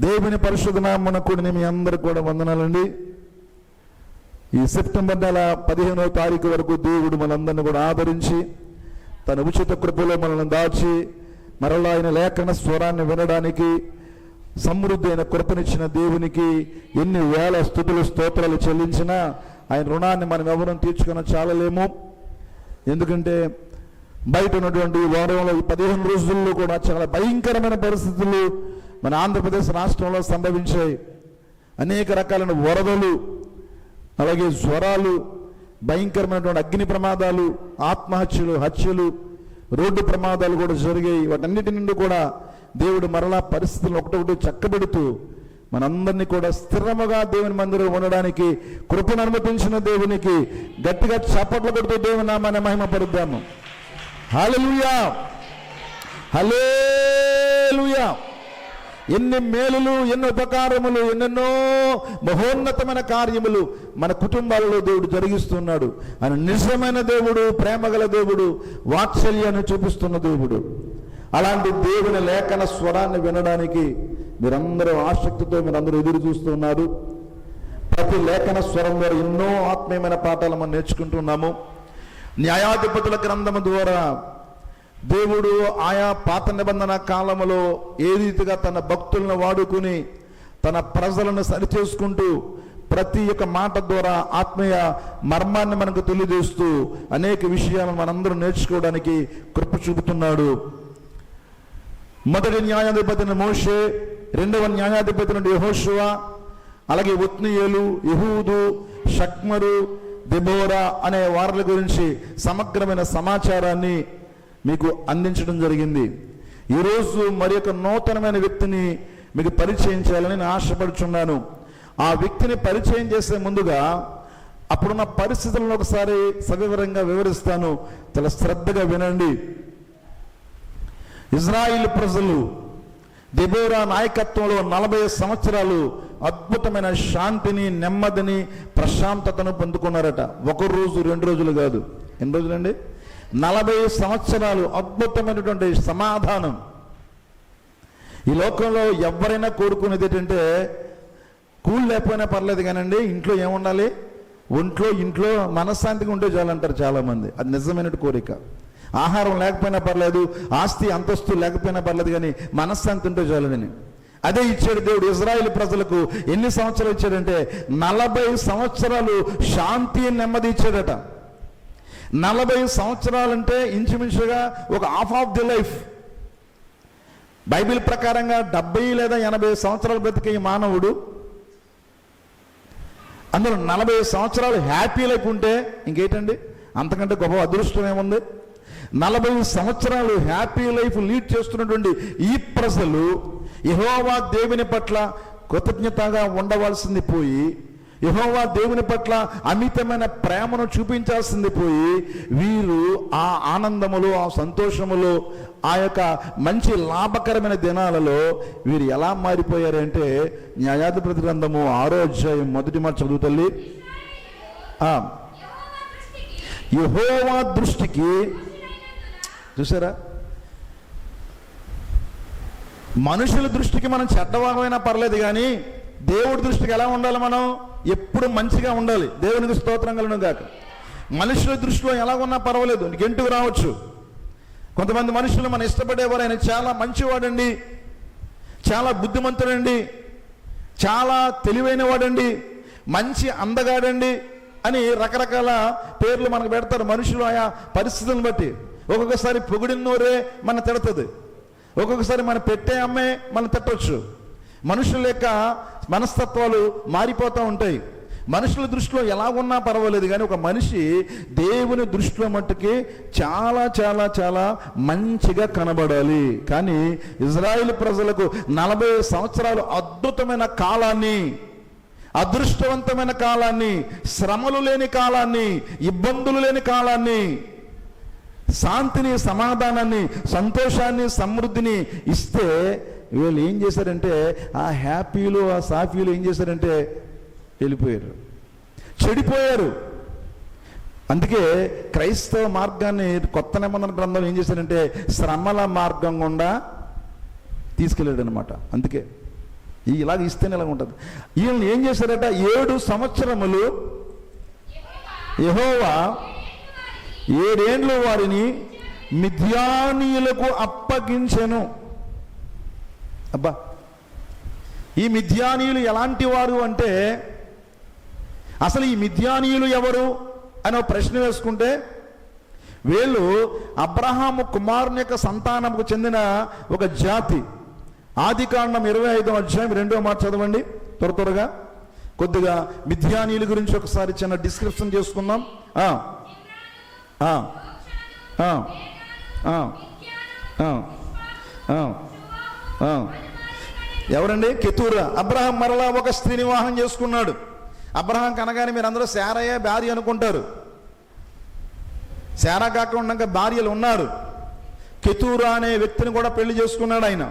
దేవుని పరిశుద్ధ నామమున కూడిన మీ అందరికి కూడా వందనాలండి. ఈ సెప్టెంబర్ నెల 15వ తారీఖు వరకు దేవుడు మనందరినీ కూడా ఆదరించి తన ఉచిత కృపలో మనల్ని దాచి మరలా ఆయన లేఖన స్వరాన్ని వినడానికి సమృద్ధి అయిన కృపనిచ్చిన దేవునికి ఎన్ని వేల స్తుతులు స్తోత్రాలు చెల్లించినా ఆయన రుణాన్ని మనం ఎవరూ తీర్చుకున్న చాలలేము. ఎందుకంటే బయట ఉన్నటువంటి వారంలో ఈ 15 రోజుల్లో కూడా చాలా భయంకరమైన పరిస్థితులు మన ఆంధ్రప్రదేశ్ రాష్ట్రంలో సంభవించాయి. అనేక రకాలైన వరదలు, అలాగే జ్వరాలు, భయంకరమైనటువంటి అగ్ని ప్రమాదాలు, ఆత్మహత్యలు, హత్యలు, రోడ్డు ప్రమాదాలు కూడా జరిగాయి. వాటన్నిటి నుండి కూడా దేవుడు మరలా పరిస్థితులను ఒకటొకటి చక్కబెడుతూ మనందరినీ కూడా స్థిరముగా దేవుని మందిరం ఉండడానికి కృపను అనుమతించిన దేవునికి గట్టిగా చప్పట్లు కొడుతూ దేవుని నామాన్ని మహిమపరుద్దాము. హల్లెలూయా, హల్లెలూయా. ఎన్ని మేలులు, ఎన్ని ఉపకారములు, ఎన్నెన్నో మహోన్నతమైన కార్యములు మన కుటుంబాలలో దేవుడు జరిగిస్తున్నాడు. ఆయన నిజమైన దేవుడు, ప్రేమగల దేవుడు, వాత్సల్యాన్ని చూపిస్తున్న దేవుడు. అలాంటి దేవుని లేఖన స్వరాన్ని వినడానికి మీరందరూ ఆసక్తితో మీరందరూ ఎదురు చూస్తున్నారు. ప్రతి లేఖన స్వరం ద్వారా ఎన్నో ఆత్మీయమైన పాఠాలు మనం నేర్చుకుంటున్నాము. న్యాయాధిపతుల గ్రంథము ద్వారా దేవుడు ఆయా పాత నిబంధన కాలంలో ఏ రీతిగా తన భక్తులను వాడుకుని తన ప్రజలను సరిచేసుకుంటూ ప్రతి ఒక్క మాట ద్వారా ఆత్మీయ మర్మాన్ని మనకు తెలియజేస్తూ అనేక విషయాలను మనందరూ నేర్చుకోవడానికి కృప చూపుతున్నాడు. మొదటి న్యాయాధిపతిని మోషే, రెండవ న్యాయాధిపతిని యెహోషువ, అలాగే ఒత్నీయేలు, యెహూదు, షక్మరు, దెబోరా అనే వారుల గురించి సమగ్రమైన సమాచారాన్ని మీకు అందించడం జరిగింది. ఈరోజు మరి ఒక నూతనమైన వ్యక్తిని మీకు పరిచయం చేయాలని నేను ఆశపడుచున్నాను. ఆ వ్యక్తిని పరిచయం చేసే ముందుగా అప్పుడున్న పరిస్థితులను ఒకసారి సవివరంగా వివరిస్తాను. చాలా శ్రద్ధగా వినండి. ఇజ్రాయిల్ ప్రజలు దెబోరా నాయకత్వంలో 40 సంవత్సరాలు అద్భుతమైన శాంతిని, నెమ్మదిని, ప్రశాంతతను పొందుకున్నారట. ఒక రోజు, 2 రోజులు కాదు. ఎన్ని రోజులండి? 40 సంవత్సరాలు అద్భుతమైనటువంటి సమాధానం. ఈ లోకంలో ఎవరైనా కోరుకునేది ఏంటంటే కూల్ లేకపోయినా పర్లేదు కానండి, ఇంట్లో ఏముండాలి, ఇంట్లో మనశ్శాంతిగా ఉంటే చాలంటారు చాలామంది. అది నిజమైన కోరిక. ఆహారం లేకపోయినా పర్లేదు, ఆస్తి అంతస్తు లేకపోయినా పర్లేదు, కానీ మనశ్శాంతి ఉంటే చాలని. అదే ఇచ్చాడు దేవుడు ఇజ్రాయిల్ ప్రజలకు. ఎన్ని సంవత్సరాలు ఇచ్చాడంటే 40 సంవత్సరాలు శాంతి, నెమ్మది ఇచ్చాడట. 40 సంవత్సరాలంటే ఇంచుమించుగా ఒక half of the life. Bible ప్రకారంగా 70 లేదా 80 సంవత్సరాలు బ్రతికే ఈ మానవుడు, అందులో 40 సంవత్సరాలు హ్యాపీ లైఫ్ ఉంటే ఇంకేంటండి, అంతకంటే గొప్ప అదృష్టం ఏముంది? 40 సంవత్సరాలు హ్యాపీ లైఫ్ లీడ్ చేస్తున్నటువంటి ఈ ప్రజలు యెహోవా దేవుని పట్ల కృతజ్ఞతగా ఉండవలసింది పోయి, యెహోవా దేవుని పట్ల అమితమైన ప్రేమను చూపించాల్సింది పోయి, వీరు ఆ ఆనందములో, ఆ సంతోషములో, ఆ యొక్క మంచి లాభకరమైన దినాలలో వీరు ఎలా మారిపోయారంటే, న్యాయాధిపతి గ్రంథము 6వ అధ్యాయం 1వ మాట చదువు తల్లి. యెహోవా దృష్టికి, చూసారా, మనుషుల దృష్టికి మనం చెడ్డవాగమైనా పర్లేదు, కానీ దేవుడి దృష్టికి ఎలా ఉండాలి? మనం ఎప్పుడు మంచిగా ఉండాలి. దేవునికి స్తోత్రం కలుగును గాక. మనుషుల దృష్టిలో ఎలా ఉన్నా పర్వాలేదు, గెంటుకు రావచ్చు. కొంతమంది మనుషులు మనం ఇష్టపడేవారు, ఆయన చాలా మంచివాడండి, చాలా బుద్ధిమంతుడండి, చాలా తెలివైన వాడండి, మంచి అందగాడండి అని రకరకాల పేర్లు మనకు పెడతారు మనుషులు ఆయా పరిస్థితులను బట్టి. ఒక్కొక్కసారి పొగిడినోరే మన తిడుతుంది, ఒక్కొక్కసారి మన పెట్టే అమ్మే మనం తిట్టవచ్చు. మనుషుల యొక్క మనస్తత్వాలు మారిపోతూ ఉంటాయి. మనుషుల దృష్టిలో ఎలా ఉన్నా పర్వాలేదు, కానీ ఒక మనిషి దేవుని దృష్టిలో మట్టుకి చాలా చాలా చాలా మంచిగా కనబడాలి. కానీ ఇజ్రాయిల్ ప్రజలకు 40 సంవత్సరాలు అద్భుతమైన కాలాన్ని, అదృష్టవంతమైన కాలాన్ని, శ్రమలు లేని కాలాన్ని, ఇబ్బందులు లేని కాలాన్ని, శాంతిని, సమాధానాన్ని, సంతోషాన్ని, సమృద్ధిని ఇస్తే వీళ్ళు ఏం చేశారంటే ఆ హ్యాపీలు, ఆ సాఫీలు ఏం చేశారంటే వెళ్ళిపోయారు, చెడిపోయారు. అందుకే క్రైస్తవ మార్గాన్ని కొత్త నిబంధన గ్రంథం ఏం చేశారంటే శ్రమల మార్గం గుండా తీసుకెళ్ళాడు అనమాట. అందుకే ఇలాగ ఇస్తేనే ఇలాగ ఉంటుంది. వీళ్ళని ఏం చేశారట, 7 సంవత్సరములు యెహోవా 7 ఏండ్లు వారిని మిద్యానీయులకు అప్పగించెను. అబ్బా, ఈ మిద్యానీయులు ఎలాంటి వారు అంటే, అసలు ఈ మిద్యానీయులు ఎవరు అని ఒక ప్రశ్న వేసుకుంటే, వీళ్ళు అబ్రహాము కుమారుని యొక్క సంతానముకు చెందిన ఒక జాతి. ఆదికాండం 25వ అధ్యాయం 2వ మాట చదవండి త్వరగా. కొద్దిగా మిద్యానీయుల గురించి ఒకసారి చిన్న డిస్క్రిప్షన్ చేసుకుందాం. ఎవరండి? కెతూరా. అబ్రహాం మరలా ఒక స్త్రీని వివాహం చేసుకున్నాడు. అబ్రహాం కనగానే మీరు అందరూ శారయ్య భార్య అనుకుంటారు. శారా కాకుండా భార్యలు ఉన్నారు. కెతూరా అనే వ్యక్తిని కూడా పెళ్లి చేసుకున్నాడు ఆయన.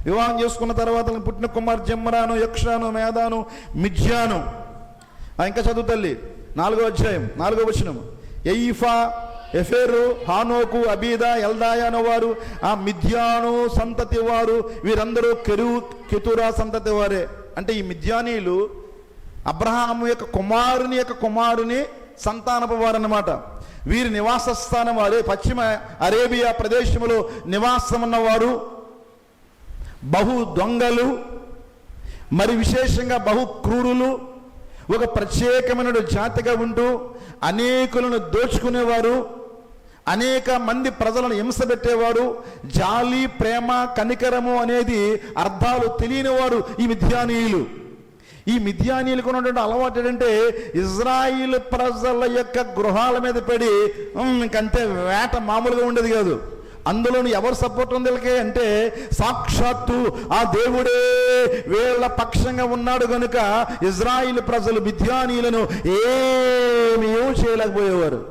వివాహం చేసుకున్న తర్వాత పుట్టిన కుమార్ జమ్మరాను, యక్షాను, మేధాను, మిద్యాను. ఇంకా చదువు తల్లి 4వ అధ్యాయం 4వ వచనం. ఎయిఫా, ఎఫెరు, హానోకు, అబీదా, ఎల్దాయా అనేవారు ఆ మిద్యాను సంతతి వారు. వీరందరూ కెతూరా సంతతి వారే. అంటే ఈ మిద్యానీయులు అబ్రహాము యొక్క కుమారుని సంతానపు వారు అన్నమాట. వీరి నివాస స్థానం వారే పశ్చిమ అరేబియా ప్రదేశంలో నివాసం ఉన్నవారు. బహు దొంగలు, మరి విశేషంగా బహు క్రూరులు, ఒక ప్రత్యేకమైన జాతిగా ఉంటూ అనేకులను దోచుకునేవారు, అనేక మంది ప్రజలను హింసపెట్టేవారు. జాలి, ప్రేమ, కనికరము అనేది అర్థాలు తెలియనివారు ఈ మిద్యానీయులు. ఈ మిద్యానీయులకు ఉన్నటువంటి అలవాటు ఏంటంటే, ఇజ్రాయిల్ ప్రజల యొక్క గృహాల మీద పడి ఇంకంతే వేట మామూలుగా ఉండేది కాదు. అందులోని ఎవరు సపోర్ట్ ఉంది వీళ్ళకి అంటే, సాక్షాత్తు ఆ దేవుడే వీళ్ళ పక్షంగా ఉన్నాడు కనుక ఇజ్రాయిల్ ప్రజలు మిద్యానీయులను ఏమీ చేయలేకపోయేవారు.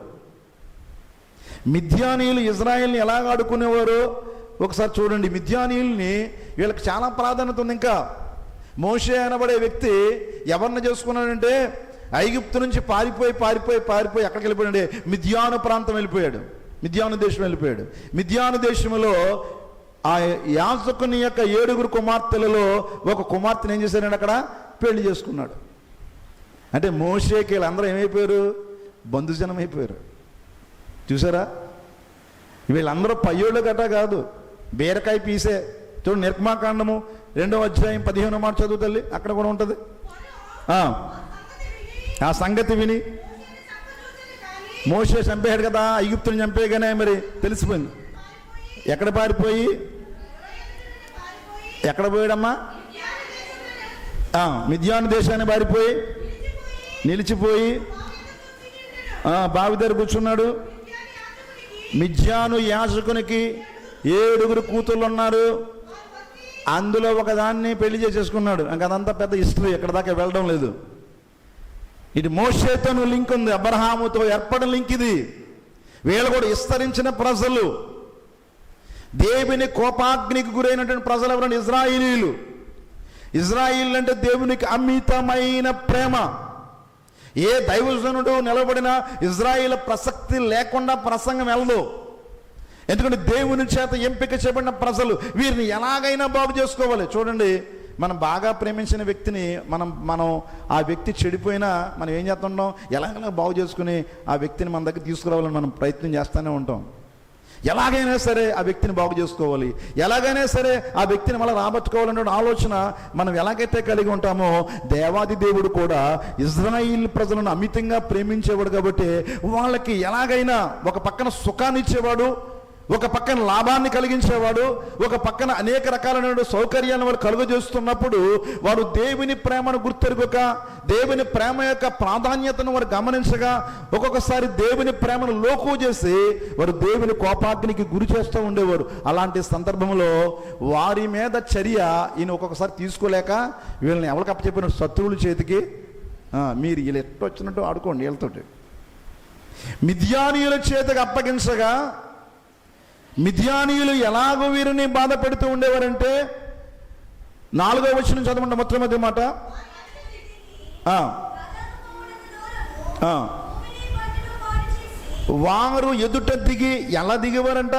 మిద్యానీయులు ఇజ్రాయిల్ని ఎలాగ ఆడుకునేవారు ఒకసారి చూడండి. మిద్యానీయుల్ని వీళ్ళకి చాలా ప్రాధాన్యత ఉంది. ఇంకా మోషే అనబడే వ్యక్తి ఎవరిని చేసుకున్నాడంటే, ఐగుప్తు నుంచి పారిపోయి ఎక్కడికి వెళ్ళిపోయాడు? మిద్యాను ప్రాంతం వెళ్ళిపోయాడు, మిద్యాను దేశం వెళ్ళిపోయాడు. మిద్యాను దేశంలో ఆ యాజకుని యొక్క 7 కుమార్తెలలో ఒక కుమార్తెను ఏం చేశారంటే అక్కడ పెళ్లి చేసుకున్నాడు. అంటే మోషేకి వీళ్ళందరూ ఏమైపోయారు? బంధుజనం అయిపోయారు. చూసారా? వీళ్ళందరూ పయ్యోళ్ళు గట్రా కాదు, బీరకాయ పీసే. చూడండి, నిర్గమాకాండము 2వ అధ్యాయం 15వ మాట చదువు తల్లి, అక్కడ కూడా ఉంటుంది. ఆ సంగతి విని మోషే చంపేశాడు కదా, ఐగుప్తుని చంపేయగానే మరి తెలిసిపోయింది. ఎక్కడ పారిపోయి ఎక్కడ పోయాడమ్మా? మిద్యాను దేశాన్ని పారిపోయి నిలిచిపోయి బావి దగ్గర కూర్చున్నాడు. మిద్యాను యాజకునికి 7 కూతుళ్ళు ఉన్నారు. అందులో ఒకదాన్ని పెళ్లి చేసేసుకున్నాడు. ఇంకా అదంతా పెద్ద హిస్టరీ, ఎక్కడ దాకా వెళ్ళడం లేదు. ఇది మోషేతో లింక్ ఉంది, అబ్రహాముతో ఏర్పడిన లింక్ ఇది. వీళ్ళు కూడా విస్తరించిన ప్రజలు, దేవుని కోపాగ్నికి గురైనటువంటి ప్రజలు ఎవరంటే ఇజ్రాయిలీలు. ఇజ్రాయిల్ అంటే దేవునికి అమితమైన ప్రేమ. ఏ దైవజనుడు నిలబడినా ఇజ్రాయిల్ ప్రసక్తి లేకుండా ప్రసంగం వెళ్ళదు. ఎందుకంటే దేవుని చేత ఎంపిక చేయబడిన ప్రజలు. వీరిని ఎలాగైనా బాగు చేసుకోవాలి. చూడండి, మనం బాగా ప్రేమించిన వ్యక్తిని మనం ఆ వ్యక్తి చెడిపోయినా మనం ఏం చేస్తుంటాం? ఎలాగైనా బాగు చేసుకుని ఆ వ్యక్తిని మన దగ్గర తీసుకురావాలని మనం ప్రయత్నం చేస్తూనే ఉంటాం. ఎలాగైనా సరే ఆ వ్యక్తిని బాగు చేసుకోవాలి, ఎలాగైనా సరే ఆ వ్యక్తిని మళ్ళీ రాబట్టుకోవాలనే ఆలోచన మనం ఎలాగైతే కలిగి ఉంటామో, దేవాది దేవుడు కూడా ఇజ్రాయిల్ ప్రజలను అమితంగా ప్రేమించేవాడు. కాబట్టి వాళ్ళకి ఎలాగైనా ఒక పక్కన సుఖాన్ని ఇచ్చేవాడు, ఒక పక్కన లాభాన్ని కలిగించేవాడు, ఒక పక్కన అనేక రకాలైన సౌకర్యాలను వారు కలుగజేస్తున్నప్పుడు వారు దేవుని ప్రేమను గుర్తెరుగక, దేవుని ప్రేమ యొక్క ప్రాధాన్యతను వారు గమనించగా, ఒక్కొక్కసారి దేవుని ప్రేమను లోకు చేసి వారు దేవుని కోపాగ్నికి గురి చేస్తూ ఉండేవారు. అలాంటి సందర్భంలో వారి మీద చర్య ఈయన ఒక్కొక్కసారి తీసుకోలేక వీళ్ళని ఎవరికి అప్పచెప్పిన శత్రువుల చేతికి, మీరు వీళ్ళు ఎట్టు వచ్చినట్టు ఆడుకోండి వీళ్ళతోటి, మిద్యానీయుల చేతికి అప్పగించగా, మిద్యానీయులు ఎలాగో వీరిని బాధ పెడుతూ ఉండేవారంటే 4వ వచనం చదవండి, మొట్టమొదటి మాట. వారు ఎదుట దిగి ఎలా దిగేవారంట?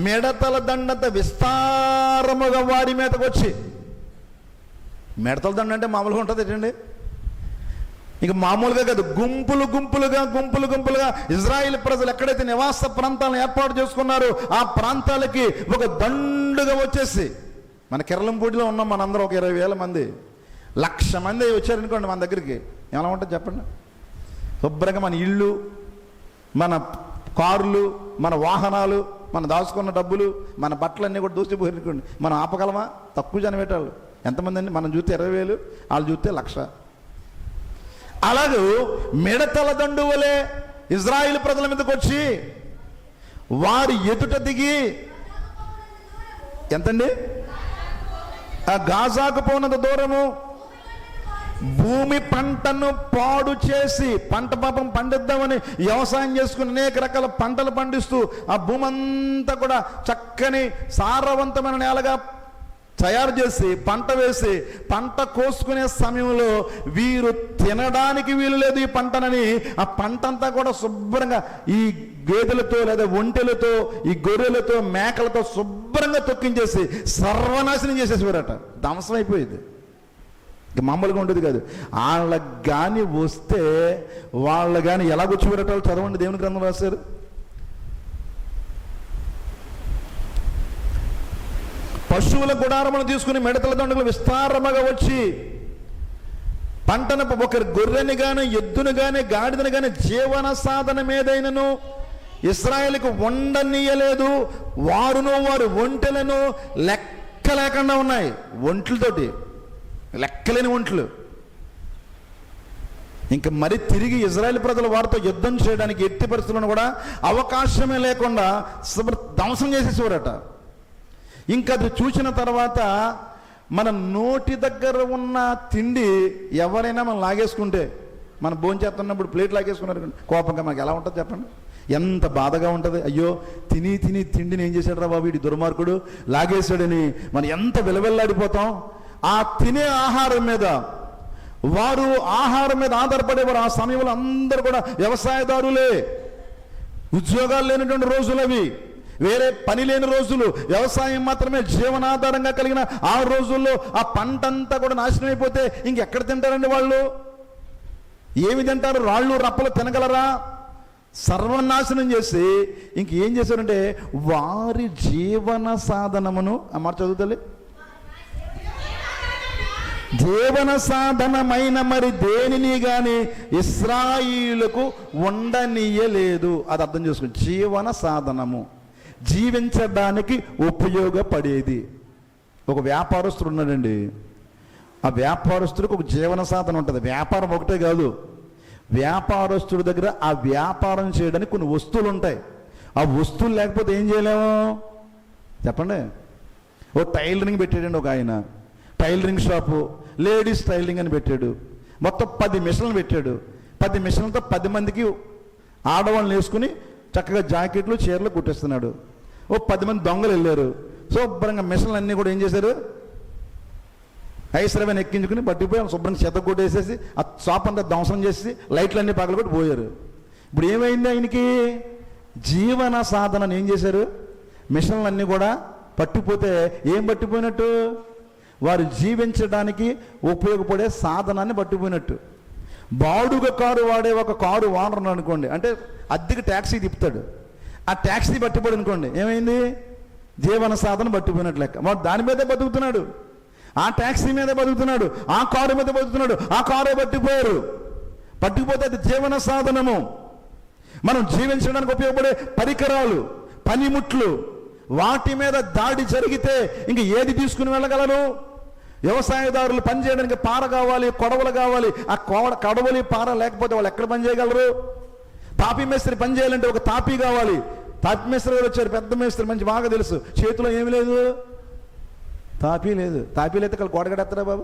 మిడతల దండత విస్తారముగా వారి మీదకి వచ్చి. మిడతల దండు అంటే మామూలుగా ఉంటుంది ఏంటండి? ఇక మామూలుగా కాదు, గుంపులుగా ఇజ్రాయిల్ ప్రజలు ఎక్కడైతే నివాస ప్రాంతాలను ఏర్పాటు చేసుకున్నారో ఆ ప్రాంతాలకి ఒక దండుగా వచ్చేసి, మన కిరళంపూడిలో ఉన్నాం మనందరం ఒక 20,000 మంది, 1,00,000 మంది వచ్చారనుకోండి మన దగ్గరికి, ఎలా ఉంటుంది చెప్పండి? శుభ్రంగా మన ఇళ్ళు, మన కార్లు, మన వాహనాలు, మన దాచుకున్న డబ్బులు, మన బట్టలన్నీ కూడా దూసిపోయినుకోండి, మనం ఆపగలమా? తక్కువ జనం పెట్టాలి. ఎంతమంది అండి? మనం చూస్తే 20,000, వాళ్ళు చూస్తే 1,00,000. అలాగూ మిడతల దండు వలె ఇజ్రాయిల్ ప్రజల మీదకి వచ్చి వారి ఎదుట దిగి, ఎంతండి? ఆ గాజాకు పోనంత దూరము భూమి పంటను పాడు చేసి, పంట పాపం పండిద్దామని వ్యవసాయం చేసుకుని అనేక రకాల పంటలు పండిస్తూ ఆ భూమి అంతా కూడా చక్కని సారవంతమైన నేలగా తయారు చేసి పంట వేసి, పంట కోసుకునే సమయంలో వీరు తినడానికి వీలు లేదు ఈ పంటనని ఆ పంట అంతా కూడా శుభ్రంగా ఈ గేదెలతో లేదా ఒంటెలతో, ఈ గొర్రెలతో, మేకలతో శుభ్రంగా తొక్కించేసి సర్వనాశనం చేసేసేవారట. ధ్వంసం అయిపోయేది. ఇక మామూలుగా ఉండేది కాదు. వాళ్ళకి కానీ వస్తే వాళ్ళు కానీ ఎలా కూర్చోబెట్టాలో చదవండి, దేవుని గ్రంథం రాశారు. పశువుల గుడారమును తీసుకుని మిడతల దండులు విస్తారముగా వచ్చి పంటను, ఒక గొర్రెని గాని, ఎద్దును గాని, గాడిదను గాని, జీవన సాధనం ఏదైనను ఇశ్రాయేలుకు ఉండనీయలేదు. వారును వారి ఒంటెలను లెక్క లేకుండా ఉన్నాయి. ఒంట్లతోటి లెక్కలేని ఒంట్లు. ఇంకా మరి తిరిగి ఇజ్రాయేల్ ప్రజల వారితో యుద్ధం చేయడానికి ఎట్టి పరిస్థితులను కూడా అవకాశమే లేకుండా ధ్వంసం చేసేసేవారట. ఇంకా అది చూసిన తర్వాత మన నోటి దగ్గర ఉన్న తిండి ఎవరైనా మనం లాగేసుకుంటే, మనం భోంచేస్తున్నప్పుడు ప్లేట్ లాగేసుకున్నారు కోపంగా మనకి ఎలా ఉంటుంది చెప్పండి? ఎంత బాధగా ఉంటుంది. అయ్యో తిని తిండిని ఏం చేశాడు రా బాబు వీడి దుర్మార్గుడు, లాగేశాడని మనం ఎంత విలవెల్లాడిపోతాం. ఆ తినే ఆహారం మీద, వారు ఆహారం మీద ఆధారపడేవారు. ఆ సమయంలో అందరూ కూడా వ్యవసాయదారులే, ఉద్యోగాలు లేనటువంటి రోజులు అవి, వేరే పని లేని రోజులు, వ్యవసాయం మాత్రమే జీవనాధారంగా కలిగిన ఆ రోజుల్లో ఆ పంట అంతా కూడా నాశనం అయిపోతే ఇంకెక్కడ తింటారండి వాళ్ళు? ఏమి తింటారు? రాళ్ళు రప్పలు తినగలరా? సర్వనాశనం చేసి ఇంకేం చేశారంటే వారి జీవన సాధనమును, అమ్మ చదువుతలే, జీవన సాధనమైన మరి దేనిని గాని ఇశ్రాయేలుకు ఉండనీయలేదు. అది అర్థం చేసుకోండి. జీవన సాధనము, జీవించడానికి ఉపయోగపడేది. ఒక వ్యాపారస్తుడు ఉన్నాడండి. ఆ వ్యాపారస్తుడికి ఒక జీవన సాధన ఉంటుంది. వ్యాపారం ఒకటే కాదు, వ్యాపారస్తుడి దగ్గర ఆ వ్యాపారం చేయడానికి కొన్ని వస్తువులు ఉంటాయి. ఆ వస్తువులు లేకపోతే ఏం చేయలేము చెప్పండి? ఓ టైలరింగ్ పెట్టాడండి ఒక ఆయన, టైలరింగ్ షాపు, లేడీస్ టైలరింగ్ అని పెట్టాడు. మొత్తం 10 మిషన్లు పెట్టాడు. 10 మిషన్లతో 10 మందికి ఆడవాళ్ళని వేసుకుని చక్కగా జాకెట్లు, చీరలు కుట్టేస్తున్నాడు. ఓ 10 మంది దొంగలు వెళ్ళారు. శుభ్రంగా మిషన్లు అన్నీ కూడా ఏం చేశారు? ఐశ్వర్యాన్ని ఎక్కించుకుని పట్టిపోయి శుభ్రంగా చెత్త కొట్టేసేసి ఆ షాప్ అంతా ధ్వంసం చేసి లైట్లన్నీ పగలగొట్టి పోయారు. ఇప్పుడు ఏమైంది? ఆయనకి జీవన సాధనను ఏం చేశారు? మిషన్లన్నీ కూడా పట్టిపోతే ఏం పట్టిపోయినట్టు? వారు జీవించడానికి ఉపయోగపడే సాధనాన్ని పట్టిపోయినట్టు. బాడుగ కారు వాడే ఒక కారు ఓనర్ అనుకోండి, అంటే అద్దెకి ట్యాక్సీ తిప్పుతాడు. ఆ ట్యాక్సీ పట్టిపోడు అనుకోండి, ఏమైంది? జీవన సాధన పట్టిపోయినట్లు లెక్క. వాడు దాని మీదే బతుకుతున్నాడు, ఆ ట్యాక్సీ మీదే బతుకుతున్నాడు, ఆ కారు మీద బతుకుతున్నాడు. ఆ కారే పట్టిపోయారు. పట్టిపోతే అది జీవన సాధనము. మనం జీవించడానికి ఉపయోగపడే పరికరాలు, పనిముట్లు, వాటి మీద దాడి జరిగితే ఇంక ఏది తీసుకుని వెళ్ళగలరు? వ్యవసాయదారులు పనిచేయడానికి పార కావాలి, కొడవలు కావాలి. ఆ కొడవలి పార లేకపోతే వాళ్ళు ఎక్కడ పని చేయగలరు? తాపీ మేస్త్రి పని చేయాలంటే ఒక తాపీ కావాలి. తాపీ మేస్త్రి గారు వచ్చారు, పెద్ద మేస్త్రి, మంచి బాగా తెలుసు. చేతిలో ఏమి లేదు, తాపీ లేదు. తాపీలు అయితే వాళ్ళు కోడగడేస్తారా బాబు?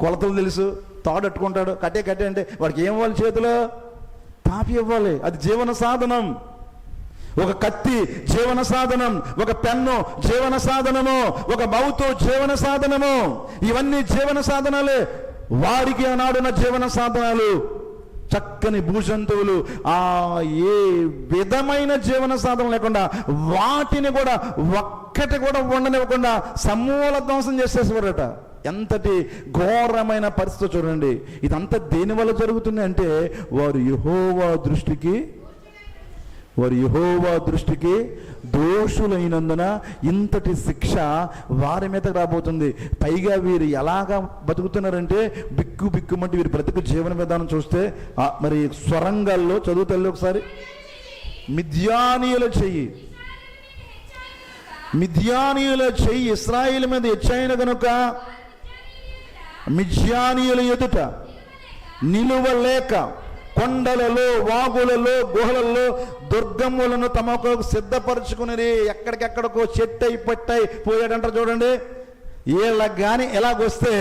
కొలతలు తెలుసు, తాడట్టుకుంటాడు, కట్టే అంటే వాడికి ఏం ఇవ్వాలి? చేతిలో తాపీ ఇవ్వాలి. అది జీవన సాధనం. ఒక కత్తి జీవన సాధనం, ఒక పెన్ను జీవన సాధనము, ఒక మౌతు జీవన సాధనము. ఇవన్నీ జీవన సాధనాలే. వారికి ఆనాడున్న జీవన సాధనాలు చక్కని భూజంతువులు. ఏ విధమైన జీవన సాధన లేకుండా వాటిని కూడా ఒక్కటి కూడా ఉండనివ్వకుండా సమూల ధ్వంసం చేసేసేవారట. ఎంతటి ఘోరమైన పరిస్థితి చూడండి. ఇదంతా దేనివల్ల జరుగుతుంది అంటే వారు యెహోవా దృష్టికి దోషులైనందున ఇంతటి శిక్ష వారి మీద రాబోతుంది. పైగా వీరు ఎలాగా బతుకుతున్నారంటే బిక్కుమంటే వీరి బ్రతుకు జీవన విధానం చూస్తే మరి స్వరంగాల్లో చదువుతల్లి ఒకసారి. మిద్యానీయుల చెయ్యి ఇశ్రాయేలు మీద హెచ్చైన గనుక మిద్యానీయుల ఎదుట నిలువలేక కొండలలో, వాగులలో, గుహలలో దుర్గములను తమకు సిద్ధపరచుకుని ఎక్కడికెక్కడికో చెట్టయి పట్టయి పోయాడంటారు చూడండి. వీళ్ళకి కానీ ఎలాగొస్తే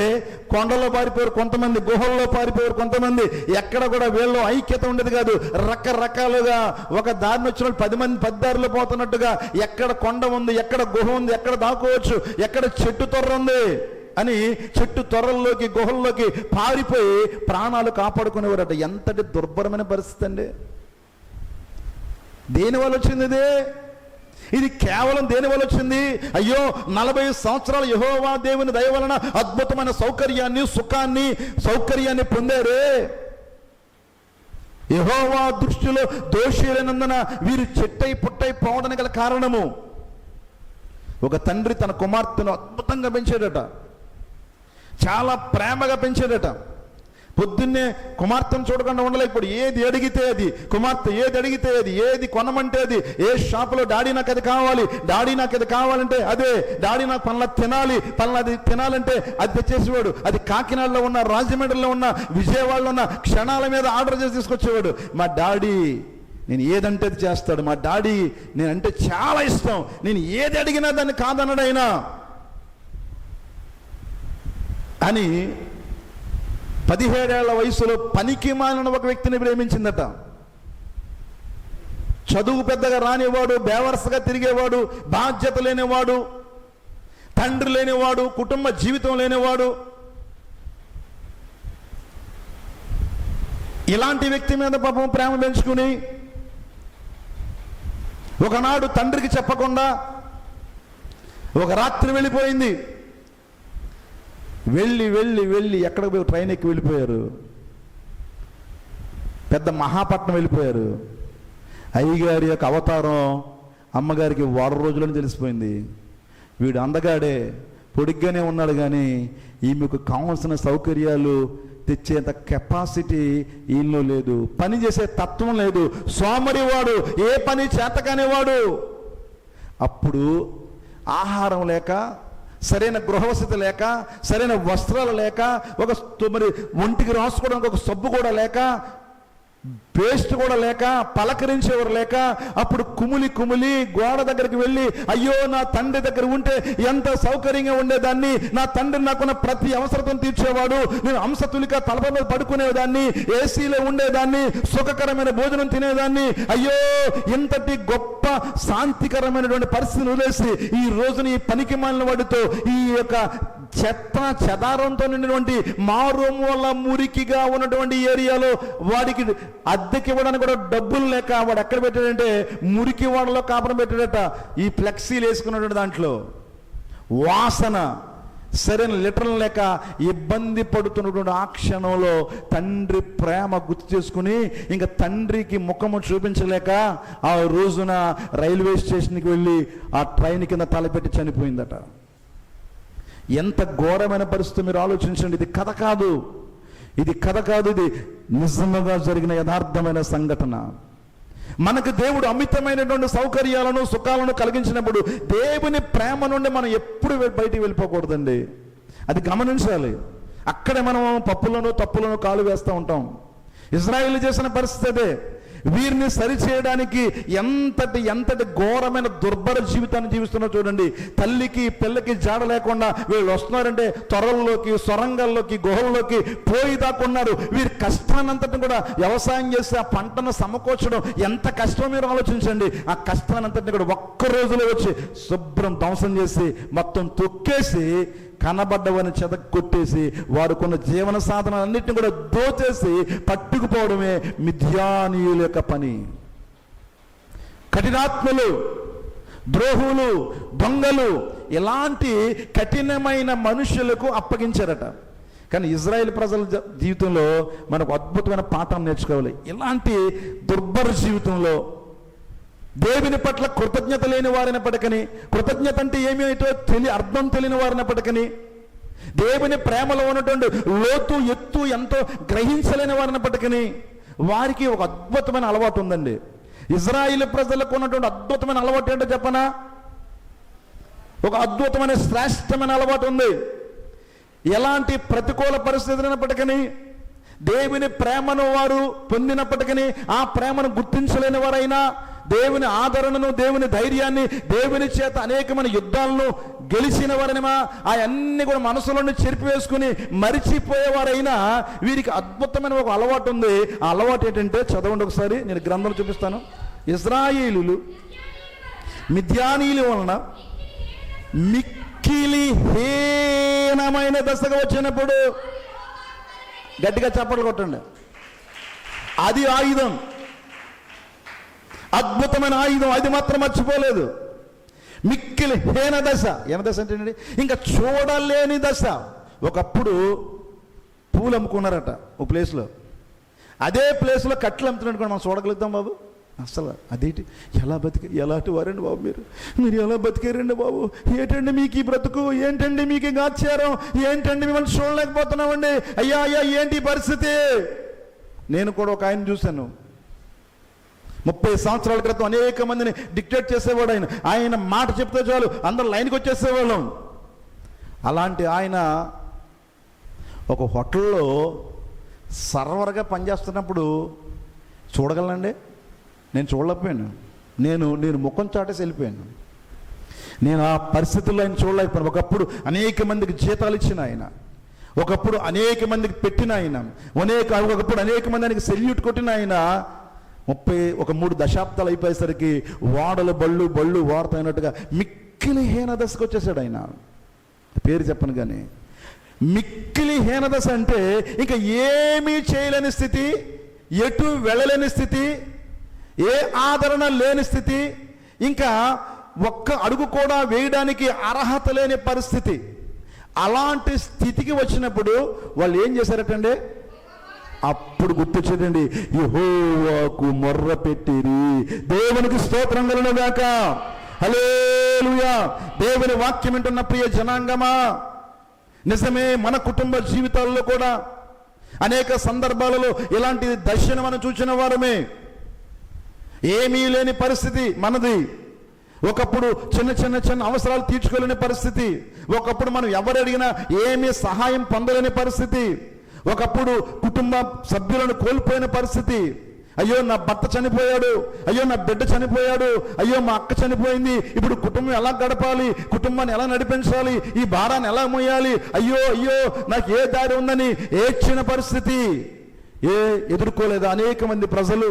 కొండలో పారిపోయారు కొంతమంది, గుహల్లో పారిపోయారు కొంతమంది. ఎక్కడ కూడా వీళ్ళు ఐక్యత ఉండేది కాదు. రకరకాలుగా ఒక దారిని వచ్చిన 10 మంది 10 దారిలో పోతున్నట్టుగా ఎక్కడ కొండ ఉంది, ఎక్కడ గుహ ఉంది, ఎక్కడ దాక్కోవచ్చు, ఎక్కడ చెట్టు తొర్ర ఉంది అని చెట్టు తొర్రల్లోకి, గుహల్లోకి పారిపోయి ప్రాణాలు కాపాడుకునేవారట. ఎంతటి దుర్భరమైన పరిస్థితి అండి. దేనివల్ల వచ్చింది ఇది కేవలం దేనివల్ల వచ్చింది? అయ్యో 40 సంవత్సరాలు యెహోవా దేవుని దయ వలన అద్భుతమైన సౌకర్యాన్ని పొందారే. యెహోవా దృష్టిలో దోషులైనందున వీరు చెట్టై పుట్టై పోవడానికి గల కారణము, ఒక తండ్రి తన కుమార్తెను అద్భుతంగా పెంచాడట, చాలా ప్రేమగా పెంచాడట. పొద్దున్నే కుమార్తెను చూడకుండా ఉండలేకపోయాడు. ఏది అడిగితే అది, కుమార్తె ఏది అడిగితే అది, ఏది కొనమంటే అది, ఏ షాపులో డాడీ నాకు అది కావాలి, డాడీ నాకు అది కావాలంటే అదే, డాడీ నాకు పలానాది తినాలంటే అది తెచ్చేసేవాడు. అది కాకినాడలో ఉన్న, రాజమండ్రిలో ఉన్న, విజయవాడలో ఉన్న క్షణాల మీద ఆర్డర్ చేసి తీసుకొచ్చేవాడు. మా డాడీ నేను ఏదంటే అది చేస్తాడు. మా డాడీ నేనంటే చాలా ఇష్టం, నేను ఏది అడిగినా దాన్ని కాదనడైనా అని 17 ఏళ్ల వయసులో పనికి మాలిన ఒక వ్యక్తిని ప్రేమించిందట. చదువు పెద్దగా రానివాడు, బేవర్సగా తిరిగేవాడు, బాధ్యత లేనివాడు, తండ్రి లేనివాడు, కుటుంబ జీవితం లేనివాడు, ఇలాంటి వ్యక్తి మీద పాపం ప్రేమ పెంచుకుని ఒకనాడు తండ్రికి చెప్పకుండా ఒక రాత్రి వెళ్ళిపోయింది. వెళ్ళి ఎక్కడికి పోయి ట్రైన్ ఎక్కి వెళ్ళిపోయారు. పెద్ద మహాపట్నం వెళ్ళిపోయారు. అయ్యగారి యొక్క అవతారం అమ్మగారికి 1 రోజులని తెలిసిపోయింది. వీడు అందగాడే, పొడిగ్గానే ఉన్నాడు, కానీ ఈమెకు కావాల్సిన సౌకర్యాలు తెచ్చేంత కెపాసిటీ ఈయనలో లేదు, పని చేసే తత్వం లేదు, సోమరివాడు, ఏ పని చేతకానేవాడు. అప్పుడు ఆహారం లేక, సరైన గృహవసతి లేక, సరైన వస్త్రాలు లేక, మరి ఒంటికి రాసుకోవడానికి ఒక సబ్బు కూడా లేక, పేస్ట్ కూడా లేక, పలకరించేవారు లేక, అప్పుడు కుమిలి గోడ దగ్గరికి వెళ్ళి అయ్యో నా తండ్రి దగ్గర ఉంటే ఎంత సౌకర్యంగా ఉండేదాన్ని, నా తండ్రి నాకున్న ప్రతి అవసరతను తీర్చేవాడు, నేను అంశతులిక తలప మీద పడుకునేదాన్ని, ఏసీలో ఉండేదాన్ని, సుఖకరమైన భోజనం తినేదాన్ని, అయ్యో ఇంతటి గొప్ప శాంతికరమైనటువంటి పరిస్థితిని వదిలేసి ఈ రోజున ఈ పనికి మాలిన వాడితో, ఈ యొక్క చెదారంతో నిండినటువంటి మారుము వల్ల మురికిగా ఉన్నటువంటి ఏరియాలో వాడికి అద్దెకి ఇవ్వడానికి కూడా డబ్బులు లేక వాడు ఎక్కడ పెట్టాడంటే మురికి వాడలో కాపురం పెట్టాడట. ఈ ఫ్లెక్సీలు వేసుకున్నటువంటి దాంట్లో వాసన, సరైన లిటర్లు లేక ఇబ్బంది పడుతున్నటువంటి ఆ క్షణంలో తండ్రి ప్రేమ గుర్తు చేసుకుని ఇంకా తండ్రికి ముఖము చూపించలేక ఆ రోజున రైల్వే స్టేషన్కి వెళ్ళి ఆ ట్రైన్ కింద తలపెట్టి చనిపోయిందట. ఎంత ఘోరమైన పరిస్థితి మీరు ఆలోచించండి. ఇది కథ కాదు, ఇది నిజంగా జరిగిన యథార్థమైన సంఘటన. మనకు దేవుడు అమితమైనటువంటి సౌకర్యాలను, సుఖాలను కలిగించినప్పుడు దేవుని ప్రేమ నుండి మనం ఎప్పుడు బయటికి వెళ్ళిపోకూడదండి. అది గమనించాలి. అక్కడే మనం పప్పులను తప్పులను కాలు వేస్తూ ఉంటాం. ఇజ్రాయేలు చేసిన పరిస్థితి అదే. వీరిని సరిచేయడానికి ఎంతటి ఘోరమైన దుర్భర జీవితాన్ని జీవిస్తున్నారు చూడండి. తల్లికి పిల్లకి జాడ లేకుండా వీళ్ళు వస్తున్నారంటే త్వరల్లోకి, సొరంగాల్లోకి, గుహల్లోకి పోయి దాక్కున్నారు. వీరి కష్టాన్నంతటిని కూడా వ్యవసాయం చేసి ఆ పంటను సమకూర్చడం ఎంత కష్టం మీరు ఆలోచించండి. ఆ కష్టాన్నంతటిని కూడా ఒక్క రోజులో వచ్చి శుభ్రం ధ్వంసం చేసి మొత్తం తొక్కేసి కనబడ్డవని చెదకొట్టేసి వారికున్న జీవన సాధనాలన్నింటినీ కూడా దోచేసి పట్టుకుపోవడమే మిద్యానీయుల యొక్క పని. కఠినాత్ములు, ద్రోహులు, దొంగలు ఇలాంటి కఠినమైన మనుషులకు అప్పగించారట. కానీ ఇజ్రాయేల్ ప్రజల జీవితంలో మనకు అద్భుతమైన పాఠం నేర్చుకోవాలి. ఇలాంటి దుర్భర జీవితంలో దేవుని పట్ల కృతజ్ఞత లేని వారైనప్పటికీ, కృతజ్ఞత అంటే ఏమిటో అర్థం తెలియని వారైనప్పటికీ, దేవుని ప్రేమలో ఉన్నటువంటి లోతు ఎత్తు ఎంతో గ్రహించలేని వారైనప్పటికీ వారికి ఒక అద్భుతమైన అలవాటు ఉందండి. ఇజ్రాయేల్ ప్రజలకు ఉన్నటువంటి అద్భుతమైన అలవాటు ఏంటో చెప్పనా? ఒక అద్భుతమైన శ్రేష్టమైన అలవాటు ఉంది. ఎలాంటి ప్రతికూల పరిస్థితులైనప్పటికీ, దేవుని ప్రేమను వారు పొందినప్పటికీ, ఆ ప్రేమను గుర్తించలేని వారైనా, దేవుని ఆదరణను, దేవుని ధైర్యాన్ని, దేవుని చేత అనేకమైన యుద్ధాలను గెలిచిన వారైనా అవన్నీ కూడా మనసులోని చెరిపివేసుకుని మరిచిపోయేవారైనా వీరికి అద్భుతమైన ఒక అలవాటు ఉంది. ఆ అలవాటు ఏంటంటే, చదవండి ఒకసారి, నేను గ్రంథం చూపిస్తాను. ఇశ్రాయేలీయులు మిద్యానీయుల వలన మిక్కిలి హీనమైన దశగా వచ్చినప్పుడు, గట్టిగా చప్పట్లు కొట్టండి. అది ఆయుధం, అద్భుతమైన ఆయుధం. అది మాత్రం మర్చిపోలేదు. మిక్కిలి హీన దశ. ఏన దశ అంటే ఇంకా చూడలేని దశ. ఒకప్పుడు పూలు అమ్ముకున్నారట ఓ ప్లేస్లో. అదే ప్లేస్లో కట్టెలు అమ్ముతున్నాడు కూడా మనం చూడగలుగుతాం బాబు? అసలు అదేంటి, ఎలాంటి వారండి బాబు మీరు ఎలా బతికారండి బాబు? ఏంటండి మీకు ఈ బ్రతుకు? ఏంటండి మీకు ఈ ఆచారం? ఏంటండి మిమ్మల్ని చూడలేకపోతున్నామండి? అయ్యా ఏంటి పరిస్థితి? నేను కూడా ఒక ఆయన చూశాను. 30 సంవత్సరాల క్రితం అనేక మందిని డిక్టేట్ చేసేవాడు ఆయన. ఆయన మాట చెప్తే చాలు అందరు లైన్కి వచ్చేసేవాళ్ళం. అలాంటి ఆయన ఒక హోటల్లో సర్వర్గా పనిచేస్తున్నప్పుడు చూడగలనండి? నేను చూడలేకపోయాను. నేను ముఖం చాటేసి వెళ్ళిపోయాను. నేను ఆ పరిస్థితుల్లో ఆయన చూడలేకపోయాను. ఒకప్పుడు అనేక మందికి జీతాలు ఇచ్చిన ఆయన, ఒకప్పుడు అనేక మందికి పెట్టిన ఆయన, ఒకప్పుడు అనేక మంది ఆయనకి సెల్యూట్ కొట్టిన ఆయన 3 దశాబ్దాలు అయిపోయేసరికి వాడలు బళ్ళు వాడుతున్నట్టుగా మిక్కిలి హీన దశకు వచ్చేసాడు ఆయన. పేరు చెప్పను కానీ మిక్కిలి హీన దశ అంటే ఇంకా ఏమీ చేయలేని స్థితి, ఎటు వెళ్ళలేని స్థితి, ఏ ఆదరణ లేని స్థితి, ఇంకా ఒక్క అడుగు కూడా వేయడానికి అర్హత లేని పరిస్థితి. అలాంటి స్థితికి వచ్చినప్పుడు వాళ్ళు ఏం చేశారటండి? అప్పుడు గుర్తొచ్చేదండి, యెహోవాకు మొర్ర పెట్టిరి. దేవునికి స్తోత్రం కలుగును గాక. హల్లెలూయా. దేవుని వాక్యం వింటున్న ప్రియ జనాంగమా, నిజమే, మన కుటుంబ జీవితాల్లో కూడా అనేక సందర్భాలలో ఇలాంటి దర్శనం మనం చూసిన వారమే. ఏమీ లేని పరిస్థితి మనది. ఒకప్పుడు చిన్న అవసరాలు తీర్చుకోలేని పరిస్థితి. ఒకప్పుడు మనం ఎవరు అడిగినా ఏమీ సహాయం పొందలేని పరిస్థితి. ఒకప్పుడు కుటుంబ సభ్యులను కోల్పోయిన పరిస్థితి. అయ్యో నా భర్త చనిపోయాడు, అయ్యో నా బిడ్డ చనిపోయాడు, అయ్యో మా అక్క చనిపోయింది, ఇప్పుడు కుటుంబం ఎలా గడపాలి, కుటుంబాన్ని ఎలా నడిపించాలి, ఈ భారాన్ని ఎలా మోయాలి, అయ్యో నాకు ఏ దారి ఉందని ఏడ్చిన పరిస్థితి. ఎదుర్కోలేదు అనేక మంది ప్రజలు.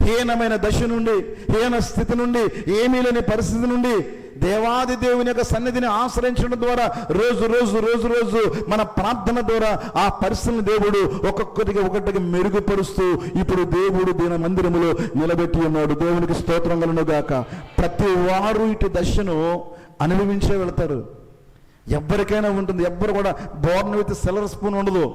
హీనమైన దశ నుండి, హీన స్థితి నుండి, ఏమీ లేని పరిస్థితి నుండి దేవాది దేవుని యొక్క సన్నిధిని ఆశ్రయించడం ద్వారా రోజు మన ప్రార్థన ద్వారా ఆ పరిస్థితిని దేవుడు ఒక్కొక్కటిగా మెరుగుపరుస్తూ ఇప్పుడు దేవుడు దీని మందిరములో నిలబెట్టి ఉన్నాడు. దేవునికి స్తోత్రం కలుగును గాక. ప్రతి వారు ఇటు దశను అనుభవించే వెళతారు. ఎవరికైనా ఉంటుంది. ఎవ్వరు కూడా బోర్న్ విత్ సిల్వర్ స్పూన్ ఉండదు.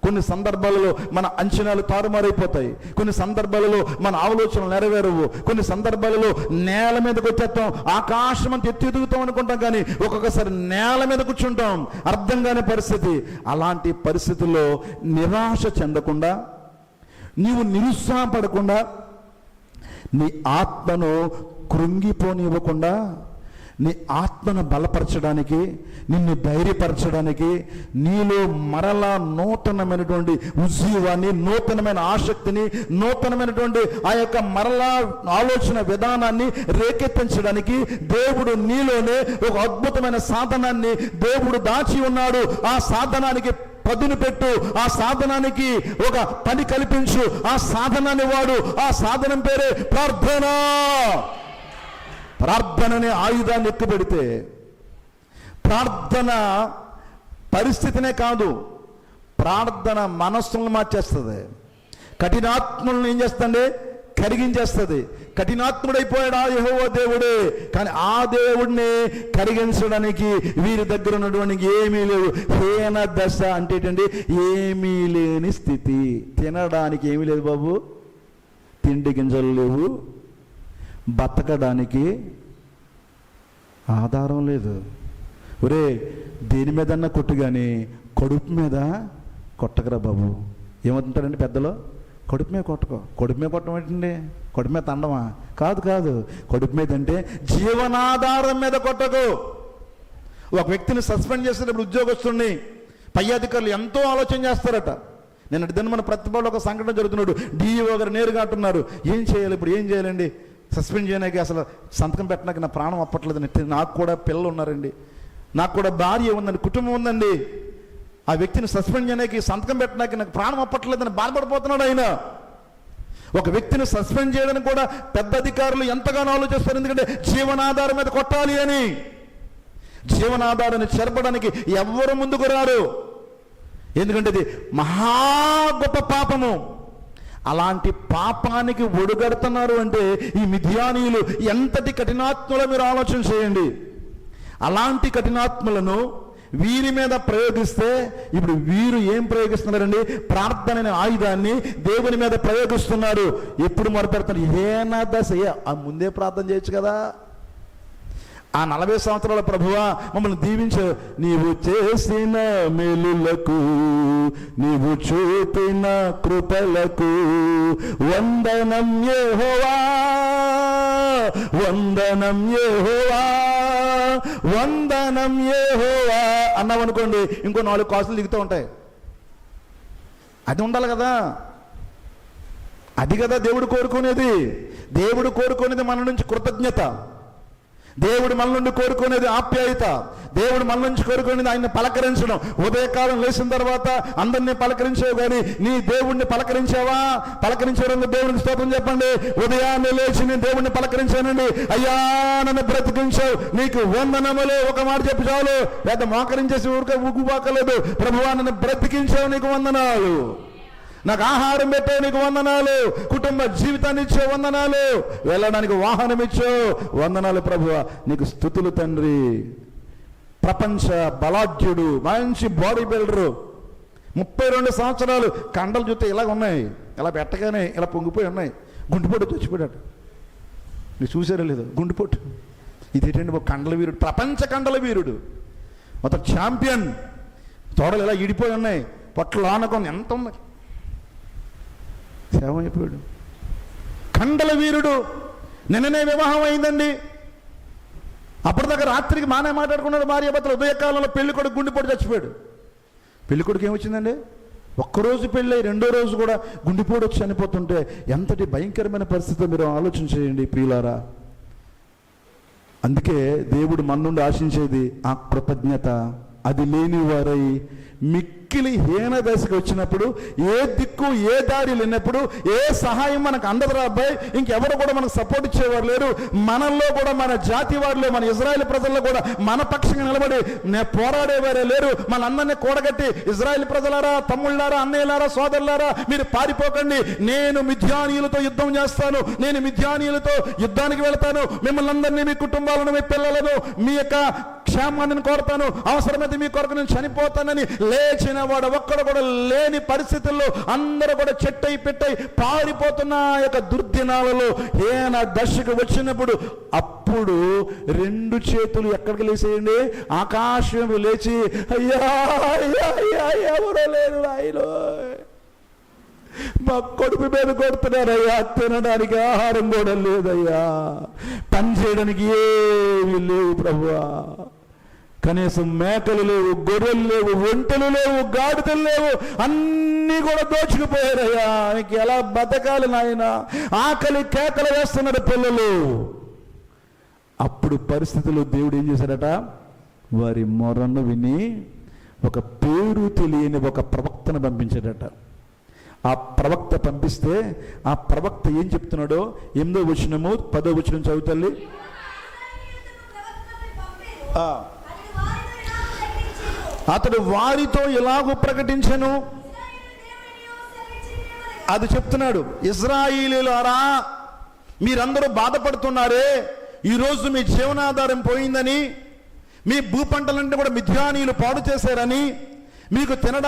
కొన్ని సందర్భాలలో మన అంచనాలు తారుమారైపోతాయి. కొన్ని సందర్భాలలో మన ఆలోచనలు నెరవేరవు. కొన్ని సందర్భాలలో నేల మీదకి వచ్చేస్తాం, ఆకాశం అంత ఎత్తుతాం అనుకుంటాం, కానీ ఒక్కొక్కసారి నేల మీద కూర్చుంటాం, అర్థం కాని పరిస్థితి. అలాంటి పరిస్థితుల్లో నిరాశ చెందకుండా, నీవు నిరుత్సాహపడకుండా, నీ ఆత్మను కృంగిపోనివ్వకుండా, నీ ఆత్మను బలపరచడానికి, నిన్ను ధైర్యపరచడానికి, నీలో మరలా నూతనమైనటువంటి ఉజ్జీవాన్ని, నూతనమైన ఆసక్తిని, నూతనమైనటువంటి ఆ యొక్క మరలా ఆలోచన విధానాన్ని రేకెత్తించడానికి దేవుడు నీలోనే ఒక అద్భుతమైన సాధనాన్ని దేవుడు దాచి ఉన్నాడు. ఆ సాధనానికి పదును పెట్టు, ఆ సాధనానికి ఒక పని కల్పించు, ఆ సాధనాన్ని వాడు. ఆ సాధనం పేరే ప్రార్థన. ప్రార్థననే ఆయుధాన్ని ఎక్కుపెడితే, ప్రార్థన పరిస్థితినే కాదు, ప్రార్థన మనస్సులను మార్చేస్తుంది. కఠినాత్మలను ఏం చేస్తుంది? కరిగించేస్తుంది. కఠినాత్ముడైపోయాడు ఆ యెహోవా దేవుడే, కానీ ఆ దేవుడిని కరిగించడానికి వీరి దగ్గర ఉన్నటువంటి ఏమీ లేవు. హీన దశ అంటే ఏంటండి? ఏమీ లేని స్థితి. తినడానికి ఏమీ లేదు బాబు, తిండి గింజలు లేవు, బతకడానికి ఆధారం లేదు. ఒరే, దేని మీదన్నా కొట్టు కానీ కడుపు మీద కొట్టకరా బాబు. ఏమవుతుంటారండి పెద్దలు? కడుపు మీద కొట్టుకో. కడుపు మీద కొట్టడం ఏంటండి? కడుపు మీద తండమా? కాదు కాదు, కడుపు మీద అంటే జీవనాధారం మీద కొట్టకు. ఒక వ్యక్తిని సస్పెండ్ చేసేటప్పుడు ఉద్యోగస్తుడిని పై అధికారులు ఎంతో ఆలోచన చేస్తారట. నేను దాన్ని మన ప్రతిభలో ఒక సంఘటన జరుగుతున్నాడు. డిఈఓ గారు నేరుగా అంటున్నారు, ఏం చేయాలి ఇప్పుడు, ఏం చేయాలండి? సస్పెండ్ చేయడానికి అసలు సంతకం పెట్టడానికి నా ప్రాణం అప్పట్లేదండి. నాకు కూడా పిల్లలు ఉన్నారండి, నాకు కూడా భార్య ఉందండి, కుటుంబం ఉందండి. ఆ వ్యక్తిని సస్పెండ్ చేయడానికి సంతకం పెట్టడానికి నాకు ప్రాణం అప్పట్లేదని బాధపడిపోతున్నాడు ఆయన. ఒక వ్యక్తిని సస్పెండ్ చేయడానికి కూడా పెద్ద అధికారులు ఎంతగానో ఆలోచిస్తారు. ఎందుకంటే జీవనాధారం మీద కొట్టాలి అని. జీవనాధారాన్ని చెరపడానికి ఎవ్వరు ముందుకు రారు, ఎందుకంటే ఇది మహా గొప్ప పాపము. అలాంటి పాపానికి ఒడుగడుతున్నారు అంటే ఈ మిథ్యానీయులు ఎంతటి కఠినాత్ములో మీరు ఆలోచన చేయండి. అలాంటి కఠినాత్ములను వీరి మీద ప్రయోగిస్తే ఇప్పుడు వీరు ఏం ప్రయోగిస్తున్నారండి? ప్రార్థన అనే ఆయుధాన్ని దేవుని మీద ప్రయోగిస్తున్నారు. ఎప్పుడు మొదలుపెడతారు? హీన దశ. ఆ ముందే ప్రార్థన చేయొచ్చు కదా. ఆ 40 సంవత్సరాల ప్రభువా మమ్మల్ని దీవించు, నీవు చేసిన మేలులకు, నీవు చూపిన కృపలకు వందనం యెహోవా, వందనం యెహోవా, వందనం యెహోవా అన్నామనుకోండి, ఇంకో 4 కాసులు దిగుతూ ఉంటాయి. అది ఉండాలి కదా. అది కదా దేవుడు కోరుకునేది. దేవుడు కోరుకునేది మన నుంచి కృతజ్ఞత. దేవుడు మన నుండి కోరుకునేది ఆప్యాయత. దేవుడు మన నుంచి కోరుకునేది ఆయన్ని పలకరించడం. ఉదయకాలం లేచిన తర్వాత అందరినీ పలకరించావు, కానీ నీ దేవుడిని పలకరించావా? పలకరించేవారు దేవుడికి స్తోత్రం చెప్పండి. ఉదయాన్నే లేచి నేను దేవుడిని పలకరించానండి, అయ్యా నన్ను బ్రతికించావు, నీకు వందనములు. ఒక మాట చెప్పి చాలు, పెద్ద మోకరించేసి ఊరికే ఉగ్గుబాకలేదు. ప్రభువా నన్ను బ్రతికించావు, నీకు వందనాలు. నాకు ఆహారం పెట్టే, నీకు వందనాలు. కుటుంబ జీవితాన్ని ఇచ్చే, వందనాలు. వెళ్ళడానికి వాహనం ఇచ్చో, వందనాలు ప్రభువా, నీకు స్తుతులు తండ్రి. ప్రపంచ బలాఢ్యుడు, మంచి బాడీ బిల్డరు, 32 సంవత్సరాలు, కండలు చూస్తే ఇలాగ ఉన్నాయి, ఇలా పెట్టగానే ఇలా పొంగిపోయి ఉన్నాయి. గుండెపోటు చచ్చిపోయాడు. మీరు చూసారో లేదు? గుండెపోటు. ఇదేంటండి? కండల వీరుడు, ప్రపంచ కండల వీరుడు, మొత్తం ఛాంపియన్. తోడలు ఇలా ఇడిపోయి ఉన్నాయి, పొట్ల ఆనకం ఎంత ఉంది, సేవ అయిపోయాడు. కండల వీరుడు. నిన్ననే వివాహం అయిందండి. అప్పటిదాకా రాత్రికి మానే మాట్లాడుకున్నాడు భార్య భర్తలు. ఉదయకాలంలో పెళ్లి కొడుకు గుండెపోటు చచ్చిపోయాడు. పెళ్లి కొడుకు ఏమొచ్చిందండి? ఒక్కరోజు పెళ్ళి, 2వ రోజు కూడా గుండెపోటు వచ్చి చనిపోతుంటే ఎంతటి భయంకరమైన పరిస్థితి మీరు ఆలోచన చేయండి ప్రియులారా. అందుకే దేవుడు మన నుండి ఆశించేది ఆ కృతజ్ఞత. అది లేని వారై మిక్కిలి హీన దశకు వచ్చినప్పుడు, ఏ దిక్కు ఏ దారి లేనప్పుడు, ఏ సహాయం మనకు అందదురా అబ్బాయి, ఇంకెవరు కూడా మనకు సపోర్ట్ ఇచ్చేవారు లేరు. మనల్లో కూడా, మన జాతి వారిలో, మన ఇజ్రాయెల్ ప్రజల్లో కూడా మన పక్షంగా నిలబడి పోరాడేవారే లేరు. మనందరినీ కూడగట్టి, ఇజ్రాయెల్ ప్రజలారా, తమ్ముళ్ళారా, అన్నయ్యలారా, సోదరులారా, మీరు పారిపోకండి, నేను మిథ్యానీయులతో యుద్ధం చేస్తాను, నేను మిథ్యానీయులతో యుద్ధానికి వెళతాను, మిమ్మల్ని అందరినీ, మీ కుటుంబాలను, మీ పిల్లలను, మీ యొక్క క్షేమాన్ని కోరుతాను, అవసరమైతే మీ కొరకు నేను చనిపోతానని లేచిన వాడు ఒక్కడు కూడా లేని పరిస్థితుల్లో అందరూ కూడా చెట్టై పెట్టై పారిపోతున్న యొక్క దుర్దినాలలో హీన దశకు వచ్చినప్పుడు, అప్పుడు 2 చేతులు ఎక్కడికి లేచేయండి? ఆకాశం లేచి, అయ్యా అయ్యా అయ్యా ఎవరో లేరు ఆయన, మా కొడుకు మీద కొడుతున్నారయ్యా, తినడానికి ఆహారం కూడా లేదయ్యా, పని చేయడానికి ఏమీ లేవు ప్రభువా, కనీసం మేకలు లేవు, గొర్రెలు లేవు, ఒంటెలు లేవు, గాడిదలు లేవు, అన్నీ కూడా దోచుకుపోయారయ్యా, నీకు ఎలా బతకాలి నాయన, ఆకలి కేకలు వేస్తున్నారు పిల్లలు. అప్పుడు పరిస్థితుల్లో దేవుడు ఏం చేశాడట? వారి మొరను విని ఒక పేరు తెలియని ఒక ప్రవక్తను పంపించాడట. ఆ ప్రవక్త పంపిస్తే ఆ ప్రవక్త ఏం చెప్తున్నాడో 8వ వచనము 10వ వచనం చదువుతల్లి. అతడు వారితో ఎలాగూ ప్రకటించెను, అది చెప్తున్నాడు, ఇశ్రాయేలీయులారా మీరందరూ బాధపడుతున్నారే, ఈరోజు మీ జీవనాధారం పోయిందని, మీ భూపంటలన్నీ కూడా మిద్యానీయులు పాడు చేశారని, మీకు తినడానికి